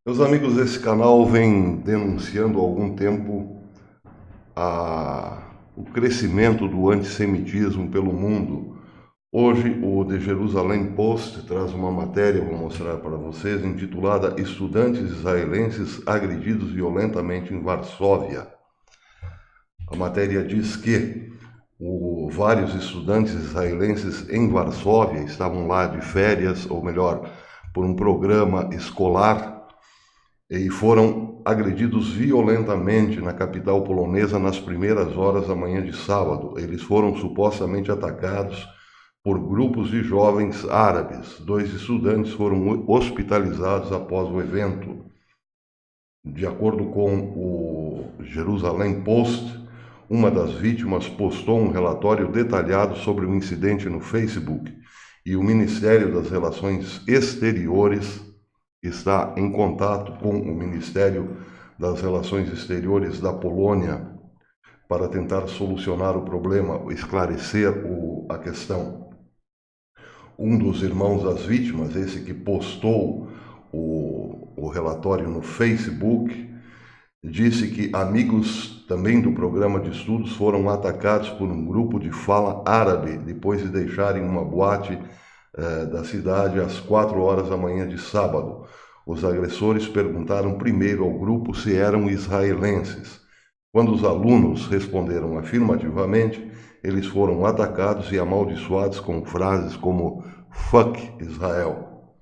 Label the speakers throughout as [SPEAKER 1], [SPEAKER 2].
[SPEAKER 1] Meus amigos, esse canal vem denunciando há algum tempo o crescimento do antissemitismo pelo mundo. Hoje, o The Jerusalem Post traz uma matéria, vou mostrar para vocês, intitulada Estudantes israelenses agredidos violentamente em Varsóvia. A matéria diz que vários estudantes israelenses em Varsóvia estavam lá de férias, ou melhor, por um programa escolar, e foram agredidos violentamente na capital polonesa nas primeiras horas da manhã de sábado. Eles foram supostamente atacados por grupos de jovens árabes. 2 estudantes foram hospitalizados após o evento. De acordo com o Jerusalem Post, uma das vítimas postou um relatório detalhado sobre o incidente no Facebook e o Ministério das Relações Exteriores está em contato com o Ministério das Relações Exteriores da Polônia para tentar solucionar o problema, esclarecer a questão. Um dos irmãos das vítimas, esse que postou o relatório no Facebook, disse que amigos também do programa de estudos foram atacados por um grupo de fala árabe depois de deixarem uma boate da cidade às 4 horas da manhã de sábado. Os agressores perguntaram primeiro ao grupo se eram israelenses. Quando os alunos responderam afirmativamente, eles foram atacados e amaldiçoados com frases como "Fuck Israel".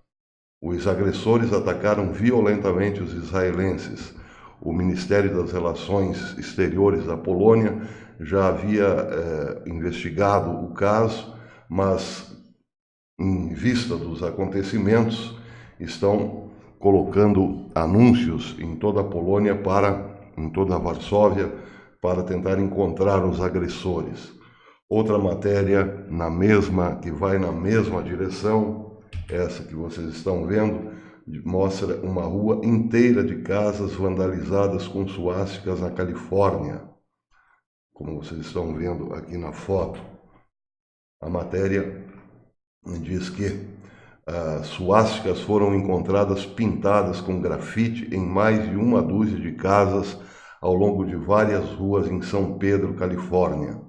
[SPEAKER 1] Os agressores atacaram violentamente os israelenses. O Ministério das Relações Exteriores da Polônia já havia investigado o caso, mas, em vista dos acontecimentos, estão colocando anúncios em toda a Polônia, em toda a Varsóvia, para tentar encontrar os agressores. Outra matéria que vai na mesma direção, essa que vocês estão vendo, mostra uma rua inteira de casas vandalizadas com suásticas na Califórnia, como vocês estão vendo aqui na foto. A matéria diz que suásticas foram encontradas pintadas com grafite em mais de uma dúzia de casas ao longo de várias ruas em São Pedro, Califórnia.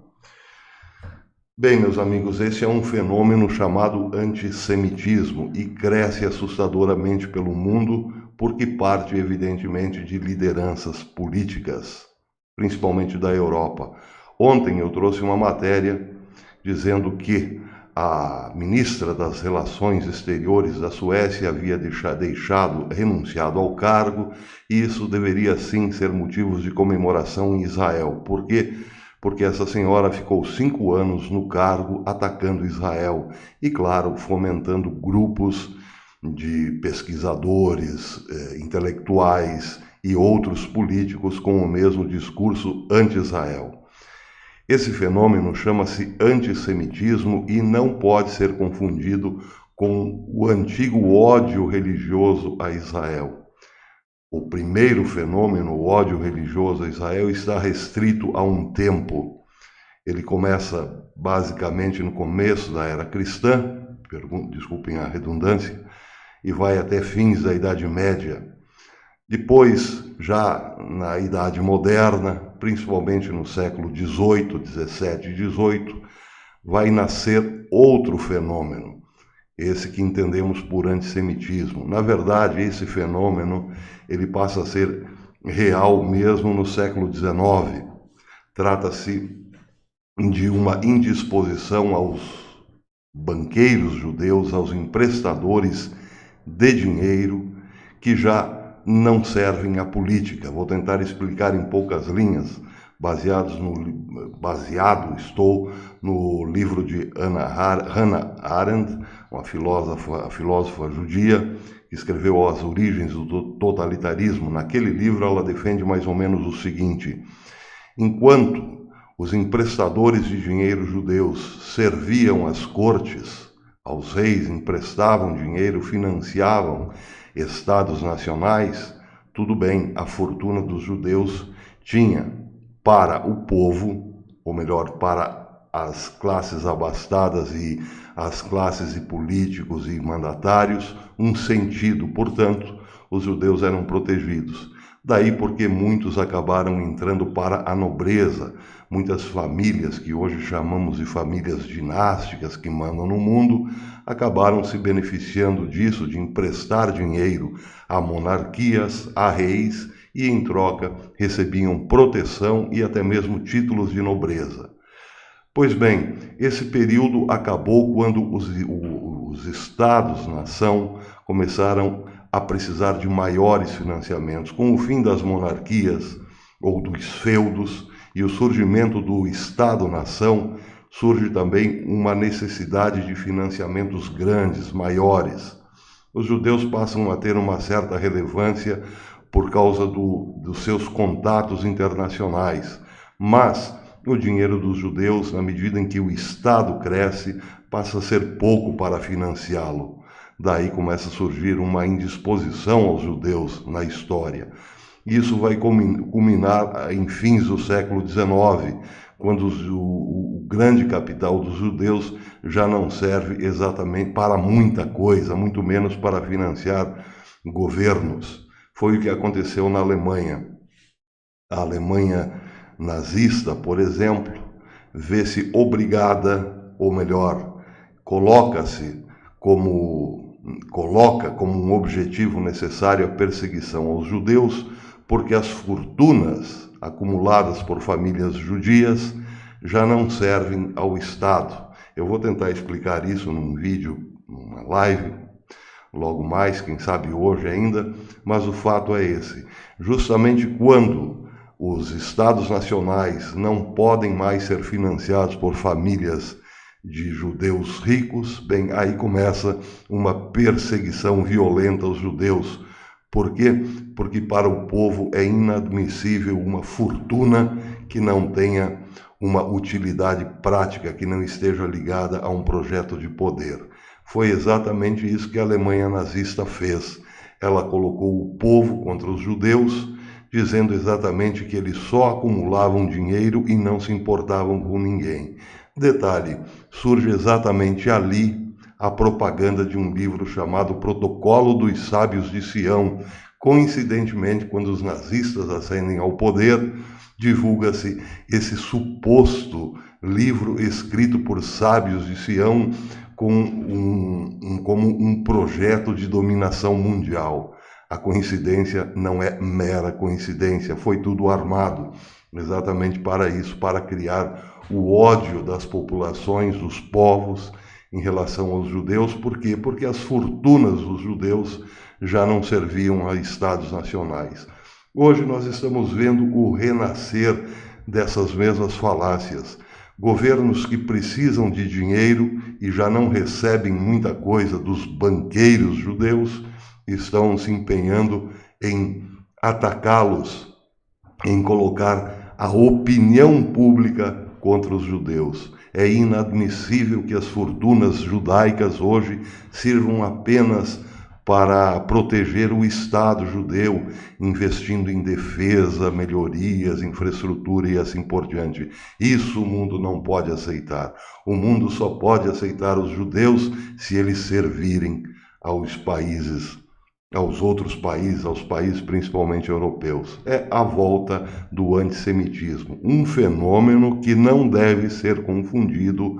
[SPEAKER 1] Bem, meus amigos, esse é um fenômeno chamado antissemitismo e cresce assustadoramente pelo mundo porque parte, evidentemente, de lideranças políticas, principalmente da Europa. Ontem eu trouxe uma matéria dizendo que a ministra das Relações Exteriores da Suécia havia renunciado ao cargo, e isso deveria sim ser motivo de comemoração em Israel. Por quê? Porque essa senhora ficou 5 anos no cargo atacando Israel e, claro, fomentando grupos de pesquisadores, intelectuais e outros políticos com o mesmo discurso anti-Israel. Esse fenômeno chama-se antissemitismo e não pode ser confundido com o antigo ódio religioso a Israel. O primeiro fenômeno, o ódio religioso a Israel, está restrito a um tempo. Ele começa basicamente no começo da era cristã, desculpem a redundância, e vai até fins da Idade Média. Depois, já na Idade Moderna, principalmente no século XVIII, XVII e XVIII, vai nascer outro fenômeno, esse que entendemos por antissemitismo. Na verdade, esse fenômeno ele passa a ser real mesmo no século XIX. Trata-se de uma indisposição aos banqueiros judeus, aos emprestadores de dinheiro, que já não servem à política. Vou tentar explicar em poucas linhas, baseado estou no livro de Hannah Arendt, uma filósofa judia, que escreveu As Origens do Totalitarismo. Naquele livro ela defende mais ou menos o seguinte: enquanto os emprestadores de dinheiro judeus serviam às cortes, aos reis, emprestavam dinheiro, financiavam estados nacionais, tudo bem, a fortuna dos judeus tinha para o povo, ou melhor, para as classes abastadas e as classes de políticos e mandatários, um sentido. Portanto, os judeus eram protegidos. Daí porque muitos acabaram entrando para a nobreza. Muitas famílias, que hoje chamamos de famílias dinásticas que mandam no mundo, acabaram se beneficiando disso, de emprestar dinheiro a monarquias, a reis, e em troca recebiam proteção e até mesmo títulos de nobreza. Pois bem, esse período acabou quando os estados-nação começaram a precisar de maiores financiamentos. Com o fim das monarquias ou dos feudos e o surgimento do Estado-nação, surge também uma necessidade de financiamentos grandes, maiores. Os judeus passam a ter uma certa relevância por causa dos seus contatos internacionais, mas o dinheiro dos judeus, na medida em que o Estado cresce, passa a ser pouco para financiá-lo. Daí começa a surgir uma indisposição aos judeus na história. Isso vai culminar em fins do século XIX, quando o grande capital dos judeus já não serve exatamente para muita coisa, muito menos para financiar governos. Foi o que aconteceu na Alemanha. A Alemanha nazista, por exemplo, vê-se obrigada, ou melhor, coloca como um objetivo necessário a perseguição aos judeus, porque as fortunas acumuladas por famílias judias já não servem ao Estado. Eu vou tentar explicar isso num vídeo, numa live, logo mais, quem sabe hoje ainda, mas o fato é esse. Justamente quando os estados nacionais não podem mais ser financiados por famílias de judeus ricos, bem, aí começa uma perseguição violenta aos judeus. Por quê? Porque para o povo é inadmissível uma fortuna que não tenha uma utilidade prática, que não esteja ligada a um projeto de poder. Foi exatamente isso que a Alemanha nazista fez. Ela colocou o povo contra os judeus, dizendo exatamente que eles só acumulavam dinheiro e não se importavam com ninguém. Detalhe, surge exatamente ali a propaganda de um livro chamado Protocolo dos Sábios de Sião. Coincidentemente, quando os nazistas ascendem ao poder, divulga-se esse suposto livro escrito por sábios de Sião como um projeto de dominação mundial. A coincidência não é mera coincidência, foi tudo armado exatamente para isso, para criar o ódio das populações, dos povos, em relação aos judeus. Por quê? Porque as fortunas dos judeus já não serviam a estados nacionais. Hoje nós estamos vendo o renascer dessas mesmas falácias. Governos que precisam de dinheiro e já não recebem muita coisa dos banqueiros judeus estão se empenhando em atacá-los, em colocar a opinião pública contra os judeus. É inadmissível que as fortunas judaicas hoje sirvam apenas para proteger o Estado judeu, investindo em defesa, melhorias, infraestrutura e assim por diante. Isso o mundo não pode aceitar. O mundo só pode aceitar os judeus se eles servirem aos outros países, aos países principalmente europeus. É a volta do antissemitismo, um fenômeno que não deve ser confundido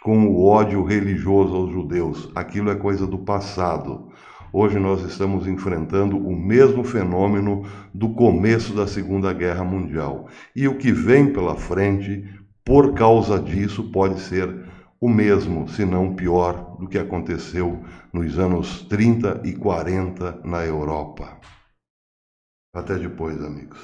[SPEAKER 1] com o ódio religioso aos judeus. Aquilo é coisa do passado. Hoje nós estamos enfrentando o mesmo fenômeno do começo da Segunda Guerra Mundial. E o que vem pela frente, por causa disso, pode ser o mesmo, se não pior, do que aconteceu nos anos 30 e 40 na Europa. Até depois, amigos.